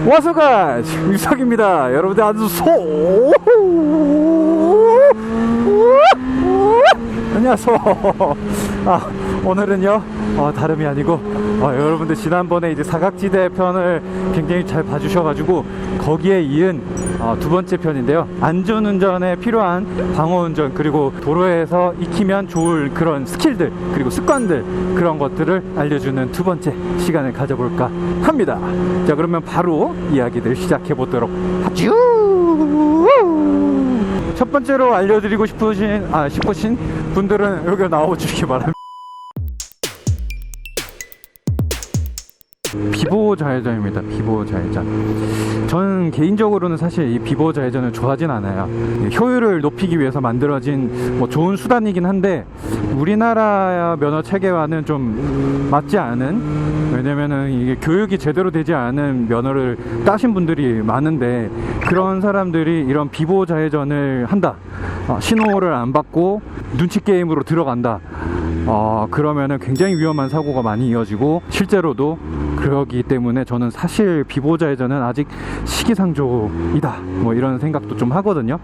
와서가 유석입니다. 여러분들 아주 안녕하세요. 오늘은요 다름이 아니고 여러분들 지난번에 이제 사각지대 편을 굉장히 잘 봐주셔가지고 거기에 이은 두 번째 편인데요. 안전운전에 필요한 방어운전, 그리고 도로에서 익히면 좋을 그런 스킬들, 그리고 습관들, 그런 것들을 알려주는 두 번째 시간을 가져볼까 합니다. 자, 그러면 바로 이야기들 시작해 보도록 하죠. 첫 번째로 알려드리고 싶으신 분들은 여기 나와주시기 바랍니다. 비보호 좌회전입니다. 비보호 좌회전. 저는 개인적으로는 사실 이 비보호 좌회전을 좋아하진 않아요. 효율을 높이기 위해서 만들어진 좋은 수단이긴 한데 우리나라 면허 체계와는 좀 맞지 않은, 왜냐면은 이게 교육이 제대로 되지 않은 면허를 따신 분들이 많은데, 그런 사람들이 이런 비보호 좌회전을 한다, 신호를 안 받고 눈치 게임으로 들어간다, 그러면은 굉장히 위험한 사고가 많이 이어지고 실제로도 그러기 때문에 저는 사실 비보호 좌회전은 아직 시기상조이다, 이런 생각도 좀 하거든요.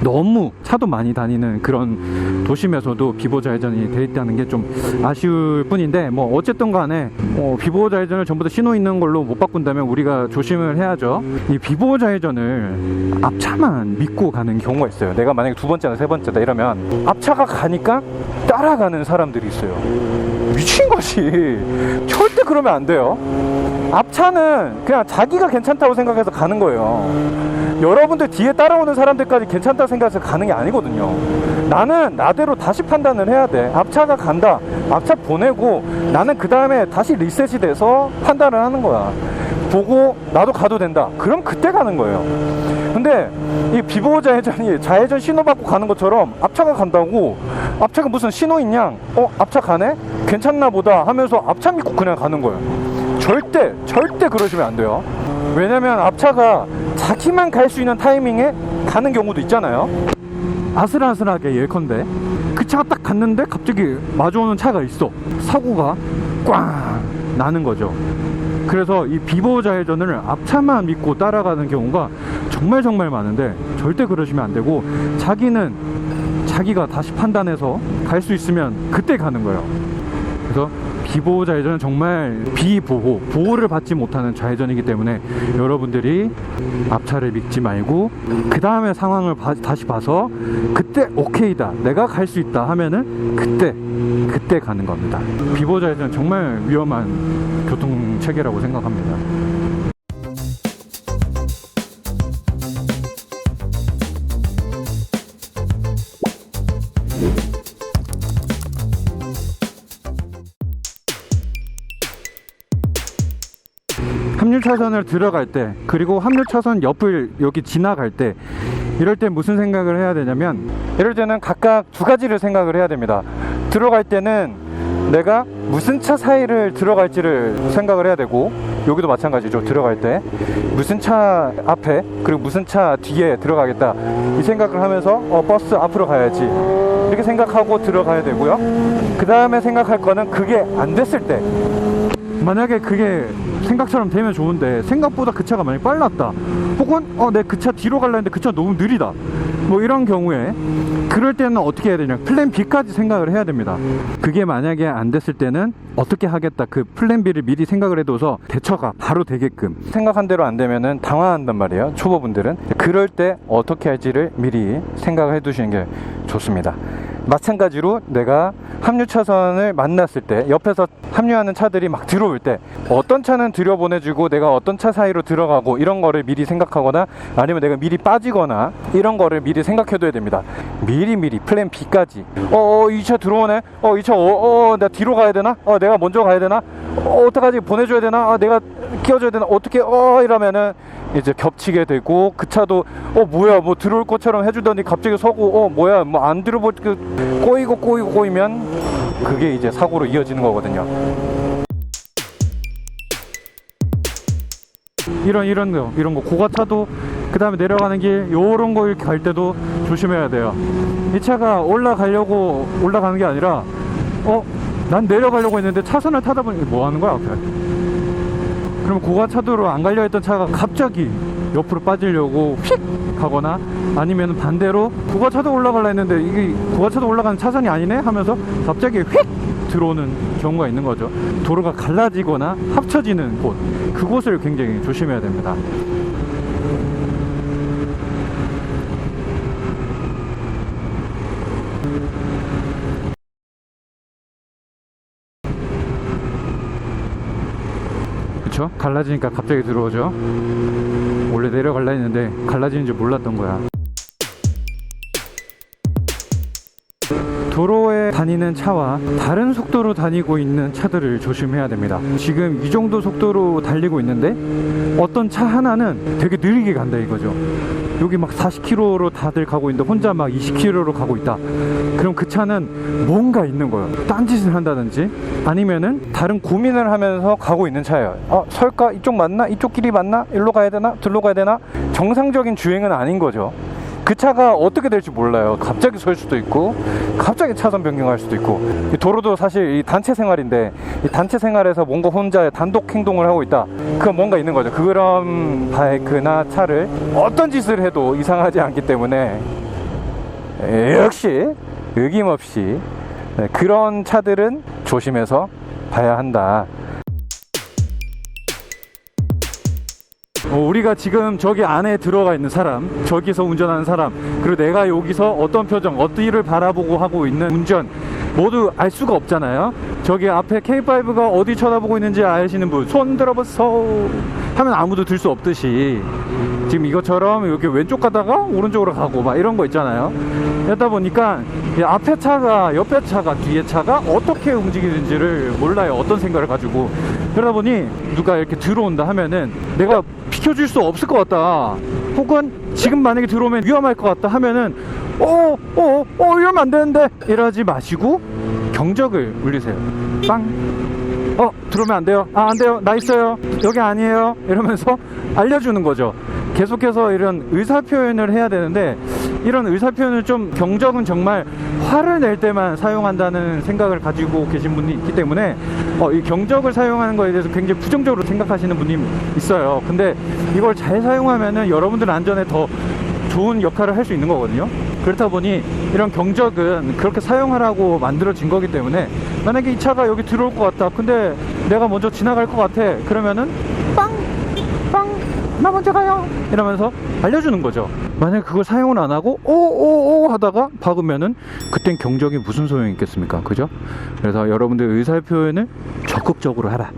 너무 차도 많이 다니는 그런 도심에서도 비보호 좌회전이 돼 있다는 게 좀 아쉬울 뿐인데, 어쨌든 간에 비보호 좌회전을 전부 다 신호 있는 걸로 못 바꾼다면 우리가 조심을 해야죠. 이 비보호 좌회전을 앞차만 믿고 가는 경우가 있어요. 내가 만약에 두 번째나 세 번째다 이러면 앞차가 가니까 따라가는 사람들이 있어요. 미친 것이. 절대 그러면 안 돼요. 앞차는 그냥 자기가 괜찮다고 생각해서 가는 거예요. 여러분들 뒤에 따라오는 사람들까지 괜찮다고 생각해서 가는 게 아니거든요. 나는 나대로 다시 판단을 해야 돼. 앞차가 간다, 앞차 보내고 나는 그 다음에 다시 리셋이 돼서 판단을 하는 거야. 보고 나도 가도 된다, 그럼 그때 가는 거예요. 근데 이 비보호 좌회전이 좌회전 신호 받고 가는 것처럼 앞차가 간다고, 앞차가 무슨 신호 있냐, 앞차 가네? 괜찮나 보다 하면서 앞차 믿고 그냥 가는 거예요. 절대 그러시면 안 돼요. 왜냐면 앞차가 자기만 갈 수 있는 타이밍에 가는 경우도 있잖아요. 아슬아슬하게 예컨대 그 차가 딱 갔는데 갑자기 마주오는 차가 있어. 사고가 꽝 나는 거죠. 그래서 이 비보호 좌회전을 앞차만 믿고 따라가는 경우가 정말 많은데, 절대 그러시면 안 되고, 자기가 다시 판단해서 갈 수 있으면 그때 가는 거예요. 그래서 비보호 좌회전은 정말 보호를 받지 못하는 좌회전이기 때문에 여러분들이 앞차를 믿지 말고 그 다음에 상황을 다시 봐서 그때 오케이다, 내가 갈 수 있다 하면은 그때 가는 겁니다. 비보호 좌회전은 정말 위험한 교통체계라고 생각합니다. 합류차선을 들어갈 때, 그리고 합류차선 옆을 여기 지나갈 때, 이럴 때 무슨 생각을 해야 되냐면, 이럴 때는 각각 두 가지를 생각을 해야 됩니다. 들어갈 때는 내가 무슨 차 사이를 들어갈지를 생각을 해야 되고, 여기도 마찬가지죠. 들어갈 때 무슨 차 앞에 그리고 무슨 차 뒤에 들어가겠다, 이 생각을 하면서 버스 앞으로 가야지, 이렇게 생각하고 들어가야 되고요. 그 다음에 생각할 거는 그게 안 됐을 때, 만약에 그게 생각처럼 되면 좋은데 생각보다 그 차가 많이 빨랐다, 혹은 내 그 차 뒤로 가려 했는데 그 차 너무 느리다, 이런 경우에 그럴 때는 어떻게 해야 되냐, 플랜 B까지 생각을 해야 됩니다. 그게 만약에 안 됐을 때는 어떻게 하겠다, 그 플랜 B를 미리 생각을 해둬서 대처가 바로 되게끔. 생각한 대로 안 되면은 당황한단 말이에요, 초보분들은. 그럴 때 어떻게 할지를 미리 생각을 해두시는 게 좋습니다. 마찬가지로 내가 합류차선을 만났을 때, 옆에서 합류하는 차들이 막 들어올 때 어떤 차는 들여보내주고 내가 어떤 차 사이로 들어가고, 이런 거를 미리 생각하거나 아니면 내가 미리 빠지거나, 이런 거를 미리 생각해둬야 됩니다. 미리 플랜 B까지. 이 차 들어오네, 이 차 내가 뒤로 가야 되나, 내가 먼저 가야 되나, 어떡하지, 보내줘야 되나, 내가 끼워줘야 되나, 어떻게 이러면은 이제 겹치게 되고, 그 차도 뭐야, 들어올 것처럼 해주더니 갑자기 서고, 뭐야, 안 들어볼, 꼬이면 그게 이제 사고로 이어지는 거거든요. 이런 거 고가차도, 그 다음에 내려가는 길 요런 거 갈 때도 조심해야 돼요. 이 차가 올라가는 게 아니라 난 내려가려고 했는데 차선을 타다 보니 뭐 하는 거야 앞에. 그러면 고가차도로 안 가려 했던 차가 갑자기 옆으로 빠지려고 휙 가거나, 아니면 반대로 고가차도 올라가려 했는데 이게 고가차도 올라가는 차선이 아니네 하면서 갑자기 휙 들어오는 경우가 있는 거죠. 도로가 갈라지거나 합쳐지는 곳, 그곳을 굉장히 조심해야 됩니다. 그쵸? 갈라지니까 갑자기 들어오죠. 원래 내려갈라 했는데 갈라지는 줄 몰랐던 거야. 도로에 다니는 차와 다른 속도로 다니고 있는 차들을 조심해야 됩니다. 지금 이 정도 속도로 달리고 있는데 어떤 차 하나는 되게 느리게 간다 이거죠. 여기 막 40km로 다들 가고 있는데 혼자 막 20km로 가고 있다. 그럼 그 차는 뭔가 있는 거예요. 딴짓을 한다든지 아니면은 다른 고민을 하면서 가고 있는 차예요. 설까? 이쪽 맞나? 이쪽 길이 맞나? 일로 가야 되나? 들로 가야 되나? 정상적인 주행은 아닌 거죠. 그 차가 어떻게 될지 몰라요. 갑자기 설 수도 있고 갑자기 차선 변경할 수도 있고. 이 도로도 사실 이 단체 생활인데, 이 단체 생활에서 뭔가 혼자 단독 행동을 하고 있다, 그건 뭔가 있는 거죠. 그런 바이크나 차를 어떤 짓을 해도 이상하지 않기 때문에 역시 어김없이 그런 차들은 조심해서 봐야 한다. 우리가 지금 저기 안에 들어가 있는 사람, 저기서 운전하는 사람, 그리고 내가 여기서 어떤 표정, 어디를 바라보고 하고 있는 운전 모두 알 수가 없잖아요. 저기 앞에 K5가 어디 쳐다보고 있는지 아시는 분 손 들어보소 하면 아무도 들 수 없듯이 지금 이것처럼 이렇게 왼쪽 가다가 오른쪽으로 가고 막 이런 거 있잖아요. 그러다 보니까 앞에 차가, 옆에 차가, 뒤에 차가 어떻게 움직이는지를 몰라요. 어떤 생각을 가지고. 그러다 보니 누가 이렇게 들어온다 하면은 내가 비켜줄 수 없을 것 같다, 혹은 지금 만약에 들어오면 위험할 것 같다 하면은 이러면 안 되는데 이러지 마시고 경적을 울리세요. 빵. 들어오면 안 돼요. 안 돼요. 나 있어요. 여기 아니에요. 이러면서 알려주는 거죠. 계속해서 이런 의사표현을 해야 되는데, 이런 의사표현을 좀, 경적은 정말 화를 낼 때만 사용한다는 생각을 가지고 계신 분이 있기 때문에 이 경적을 사용하는 거에 대해서 굉장히 부정적으로 생각하시는 분이 있어요. 근데 이걸 잘 사용하면은 여러분들 안전에 더 좋은 역할을 할 수 있는 거거든요. 그렇다 보니 이런 경적은 그렇게 사용하라고 만들어진 거기 때문에, 만약에 이 차가 여기 들어올 것 같다, 근데 내가 먼저 지나갈 것 같아, 그러면은 빵! 나 먼저 가요! 이러면서 알려주는 거죠. 만약에 그걸 사용을 안 하고 오 하다가 박으면은 그땐 경적이 무슨 소용이 있겠습니까? 그죠? 그래서 여러분들 의사표현을 적극적으로 하라.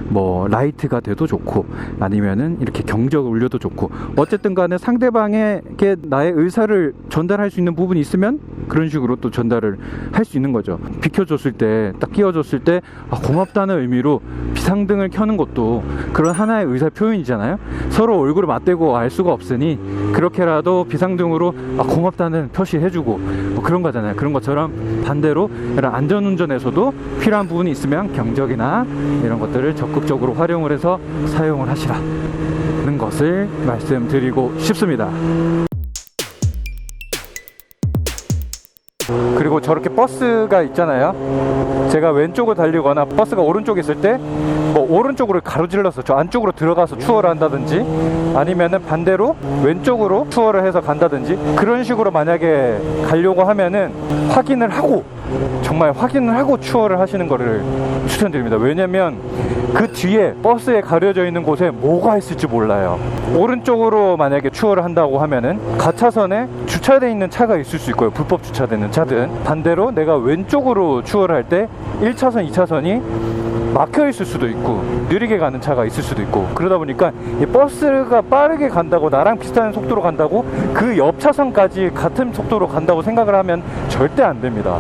뭐 라이트가 돼도 좋고, 아니면은 이렇게 경적을 울려도 좋고, 어쨌든 간에 상대방에게 나의 의사를 전달할 수 있는 부분이 있으면 그런 식으로 또 전달을 할 수 있는 거죠. 비켜줬을 때, 딱 끼워줬을 때 고맙다는 의미로 비상등을 켜는 것도 그런 하나의 의사표현이잖아요. 서로 얼굴을 맞대고 알 수가 없으니 그렇게라도 비상등으로 고맙다는 표시해주고 뭐 그런 거잖아요. 그런 것처럼 반대로 이런 안전운전에서도 필요한 부분이 있으면 경적이나 이런 것들을 적극적으로 활용을 해서 사용을 하시라는 것을 말씀드리고 싶습니다. 그리고 저렇게 버스가 있잖아요. 제가 왼쪽을 달리거나 버스가 오른쪽에 있을 때 뭐 오른쪽으로 가로질러서 저 안쪽으로 들어가서 추월을 한다든지, 아니면은 반대로 왼쪽으로 추월을 해서 간다든지, 그런 식으로 만약에 가려고 하면은 확인을 하고, 정말 확인을 하고 추월을 하시는 거를 추천드립니다. 왜냐면 그 뒤에 버스에 가려져 있는 곳에 뭐가 있을지 몰라요. 오른쪽으로 만약에 추월을 한다고 하면은 가차선에 주차되어 있는 차가 있을 수 있고요. 불법 주차되는 차든, 반대로 내가 왼쪽으로 추월을 할 때 1차선, 2차선이 막혀 있을 수도 있고 느리게 가는 차가 있을 수도 있고, 그러다 보니까 이 버스가 빠르게 간다고, 나랑 비슷한 속도로 간다고 그 옆 차선까지 같은 속도로 간다고 생각을 하면 절대 안 됩니다.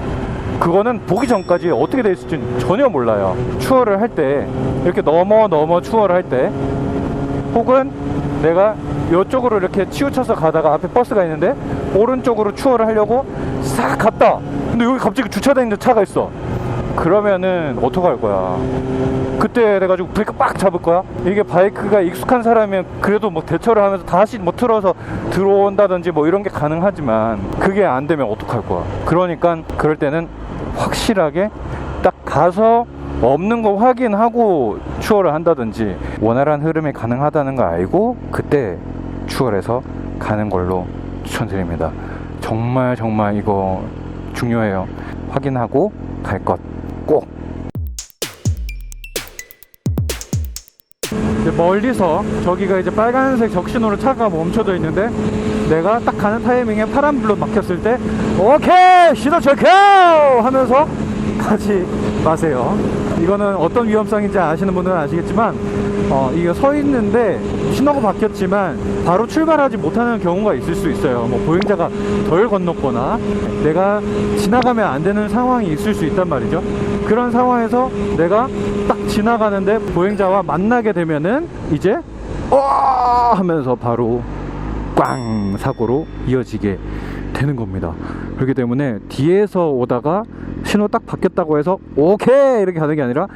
그거는 보기 전까지 어떻게 돼 있을지 전혀 몰라요. 추월을 할 때 이렇게 넘어 추월을 할 때, 혹은 내가 이쪽으로 이렇게 치우쳐서 가다가 앞에 버스가 있는데 오른쪽으로 추월을 하려고 싹 갔다, 근데 여기 갑자기 주차되어 있는 차가 있어. 그러면은 어떡할 거야? 그때 돼가지고 브레이크 빡 잡을 거야? 이게 바이크가 익숙한 사람이면 그래도 뭐 대처를 하면서 다시 뭐 틀어서 들어온다든지 뭐 이런 게 가능하지만, 그게 안 되면 어떡할 거야? 그러니까 그럴 때는 확실하게 딱 가서 없는 거 확인하고 추월을 한다든지 원활한 흐름이 가능하다는 걸 알고 그때 추월해서 가는 걸로 추천드립니다. 정말 이거 중요해요. 확인하고 갈 것 꼭. 멀리서 저기가 이제 빨간색 적신호로 차가 멈춰져 있는데 내가 딱 가는 타이밍에 파란불로 막혔을 때 오케이 시도 체크 하면서 가지 마세요. 이거는 어떤 위험성인지 아시는 분들은 아시겠지만 이게 서 있는데 신호가 바뀌었지만 바로 출발하지 못하는 경우가 있을 수 있어요. 뭐 보행자가 덜 건넜거나 내가 지나가면 안 되는 상황이 있을 수 있단 말이죠. 그런 상황에서 내가 딱 지나가는데 보행자와 만나게 되면은 이제 하면서 바로 꽝 사고로 이어지게 되는 겁니다. 그렇기 때문에 뒤에서 오다가 신호 딱 바뀌었다고 해서 오케이 이렇게 가는 게 아니라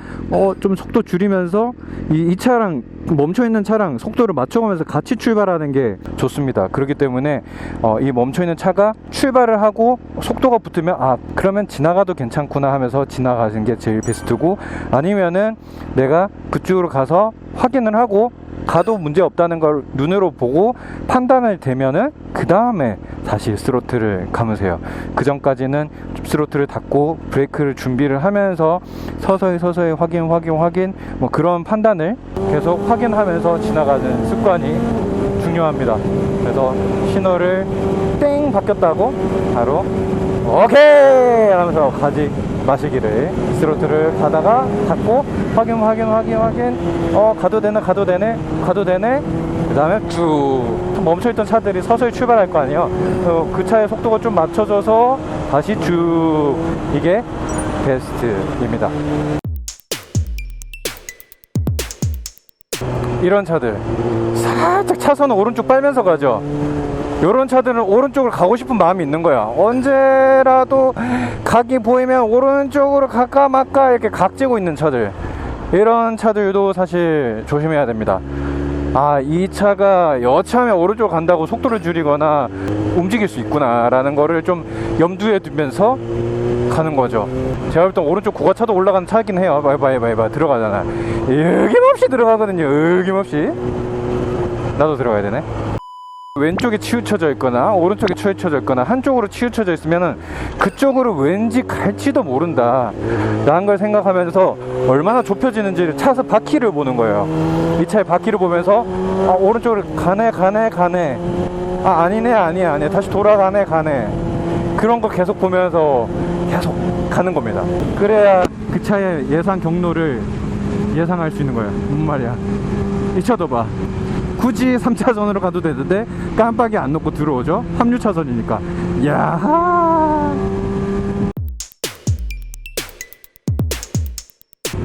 좀 속도 줄이면서 이 차랑 멈춰있는 차랑 속도를 맞춰가면서 같이 출발하는 게 좋습니다. 그렇기 때문에 이 멈춰있는 차가 출발을 하고 속도가 붙으면 그러면 지나가도 괜찮구나 하면서 지나가는 게 제일 베스트고, 아니면은 내가 그쪽으로 가서 확인을 하고 가도 문제 없다는 걸 눈으로 보고 판단을 되면은 그 다음에 다시 스로틀을 감으세요. 그 전까지는 스로틀을 닫고 브레이크를 준비를 하면서 서서히 확인 뭐 그런 판단을 계속 확인하면서 지나가는 습관이 중요합니다. 그래서 신호를 땡 바뀌었다고 바로 오케이 하면서 가지 마시기를. 스로틀을 가다가 닫고 확인 가도 되네 그 다음에 쭉 멈춰있던 차들이 서서히 출발할 거 아니에요. 그 차의 속도가 좀 맞춰져서 다시 쭉, 이게 베스트입니다. 이런 차들 살짝 차선을 오른쪽 빨면서 가죠. 이런 차들은 오른쪽으로 가고 싶은 마음이 있는 거야. 언제라도 각이 보이면 오른쪽으로 갈까 말까 이렇게 각지고 있는 차들, 이런 차들도 사실 조심해야 됩니다. 이 차가 여차하면 오른쪽으로 간다고 속도를 줄이거나 움직일 수 있구나 라는 거를 좀 염두에 두면서 가는 거죠. 제가 볼 때 오른쪽 고가차도 올라가는 차이긴 해요. 봐봐 들어가잖아. 여김없이 들어가거든요. 여김없이. 나도 들어가야 되네. 왼쪽에 치우쳐져 있거나 오른쪽에 치우쳐져 있거나 한쪽으로 치우쳐져 있으면은 그쪽으로 왠지 갈지도 모른다 라는 걸 생각하면서 얼마나 좁혀지는지를 차에서 바퀴를 보는 거예요. 이 차의 바퀴를 보면서 오른쪽으로 가네 아니네 다시 돌아가네 그런 거 계속 보면서 계속 가는 겁니다. 그래야 그 차의 예상 경로를 예상할 수 있는 거예요. 뭔 말이야. 이 차도 봐. 굳이 3차선으로 가도 되는데 깜빡이 안 놓고 들어오죠. 합류차선이니까. 야하,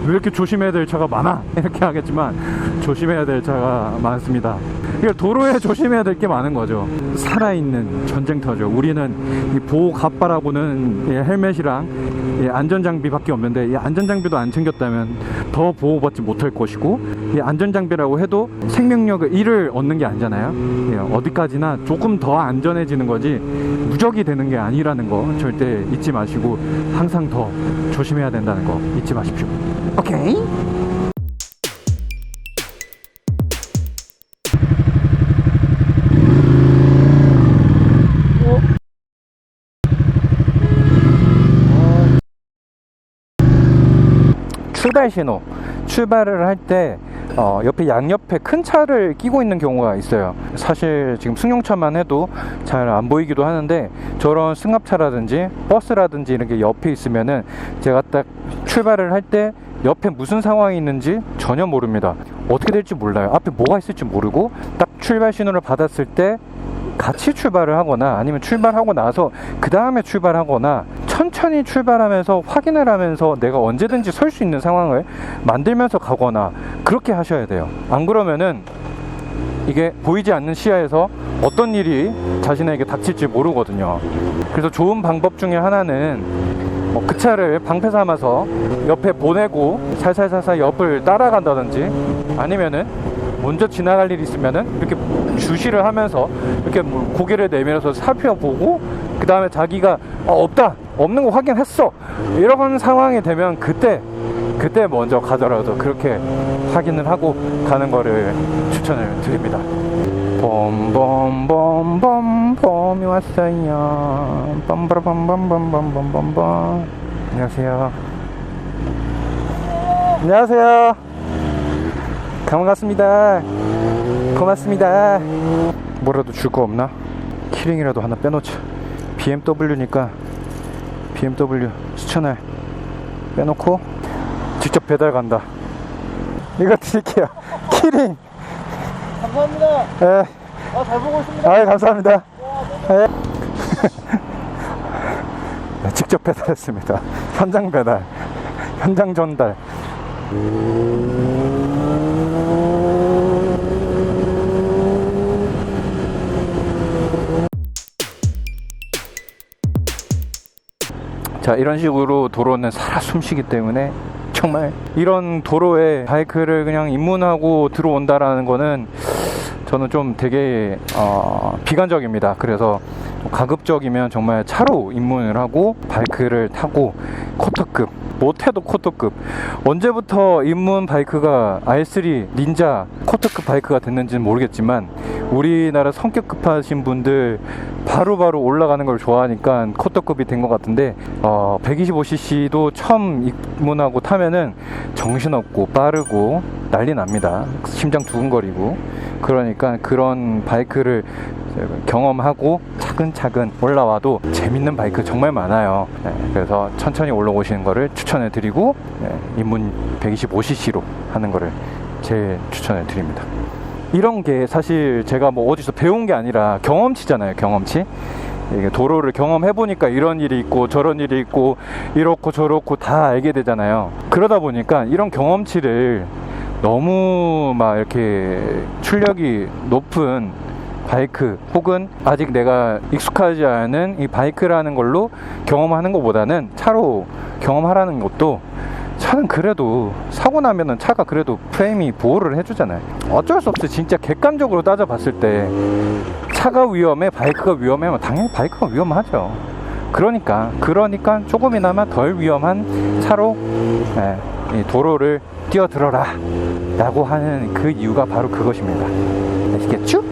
왜 이렇게 조심해야 될 차가 많아? 이렇게 하겠지만 조심해야 될 차가 많습니다. 그러니까 도로에 조심해야 될 게 많은 거죠. 살아있는 전쟁터죠. 우리는 이 보호 갑바라고는 헬멧이랑 안전장비밖에 없는데 이 안전장비도 안 챙겼다면 더 보호받지 못할 것이고, 이 안전장비라고 해도 생명력을 잃을 얻는 게 아니잖아요. 어디까지나 조금 더 안전해지는 거지 무적이 되는 게 아니라는 거 절대 잊지 마시고 항상 더 조심해야 된다는 거 잊지 마십시오. 오케이? 출발 신호, 출발을 할 때 옆에 양옆에 큰 차를 끼고 있는 경우가 있어요. 사실 지금 승용차만 해도 잘 안 보이기도 하는데 저런 승합차라든지 버스라든지 이렇게 옆에 있으면은 제가 딱 출발을 할 때 옆에 무슨 상황이 있는지 전혀 모릅니다. 어떻게 될지 몰라요. 앞에 뭐가 있을지 모르고 딱 출발 신호를 받았을 때 같이 출발을 하거나 아니면 출발하고 나서 그 다음에 출발하거나 천천히 출발하면서 확인을 하면서 내가 언제든지 설 수 있는 상황을 만들면서 가거나 그렇게 하셔야 돼요. 안 그러면은 이게 보이지 않는 시야에서 어떤 일이 자신에게 닥칠지 모르거든요. 그래서 좋은 방법 중에 하나는 그 차를 방패 삼아서 옆에 보내고 살살살살 옆을 따라간다든지, 아니면은 먼저 지나갈 일이 있으면은 이렇게 주시를 하면서 이렇게 고개를 내밀어서 살펴보고 그 다음에 자기가 없다, 없는 거 확인했어, 이런 상황이 되면 그때 그때 먼저 가더라도 그렇게 확인을 하고 가는 거를 추천을 드립니다. 봄봄봄봄 봄이 왔어요. 봄봄봄봄봄봄봄봄. 안녕하세요. 안녕하세요. 반갑습니다. 고맙습니다. 뭐라도 줄 거 없나? 키링이라도 하나 빼놓자. BMW니까 BMW 추천을 빼놓고 직접 배달 간다. 이거 드릴게요. 키링. 감사합니다. 예. 잘 보고 있습니다. 아, 감사합니다. 예. 직접 배달했습니다. 현장 배달, 현장 전달. 자, 이런 식으로 도로는 살아 숨쉬기 때문에 정말 이런 도로에 바이크를 그냥 입문하고 들어온다라는 거는 저는 좀 되게 비관적입니다. 그래서 가급적이면 정말 차로 입문을 하고 바이크를 타고 쿼터급, 못해도 쿼터급. 언제부터 입문 바이크가 R3 닌자 쿼터급 바이크가 됐는지는 모르겠지만 우리나라 성격 급하신 분들 바로바로 올라가는 걸 좋아하니까 쿼터급이 된 것 같은데 125cc도 처음 입문하고 타면은 정신없고 빠르고 난리 납니다. 심장 두근거리고. 그러니까 그런 바이크를 경험하고 차근차근 올라와도 재밌는 바이크 정말 많아요. 네, 그래서 천천히 올라오시는 거를 추천해 드리고 입문 125cc로 하는 거를 제일 추천해 드립니다. 이런 게 사실 제가 뭐 어디서 배운 게 아니라 경험치잖아요. 경험치. 이게 도로를 경험해 보니까 이런 일이 있고 저런 일이 있고 이렇고 저렇고 다 알게 되잖아요. 그러다 보니까 이런 경험치를 너무 막 이렇게 출력이 높은 바이크 혹은 아직 내가 익숙하지 않은 이 바이크라는 걸로 경험하는 것보다는 차로 경험하라는 것도, 차는 그래도 사고 나면은 차가 그래도 프레임이 보호를 해주잖아요. 어쩔 수 없어. 진짜 객관적으로 따져봤을 때 차가 위험해, 바이크가 위험하면 당연히 바이크가 위험하죠. 그러니까 조금이나마 덜 위험한 차로 이 도로를 뛰어들어라 라고 하는 그 이유가 바로 그것입니다. 아시겠죠?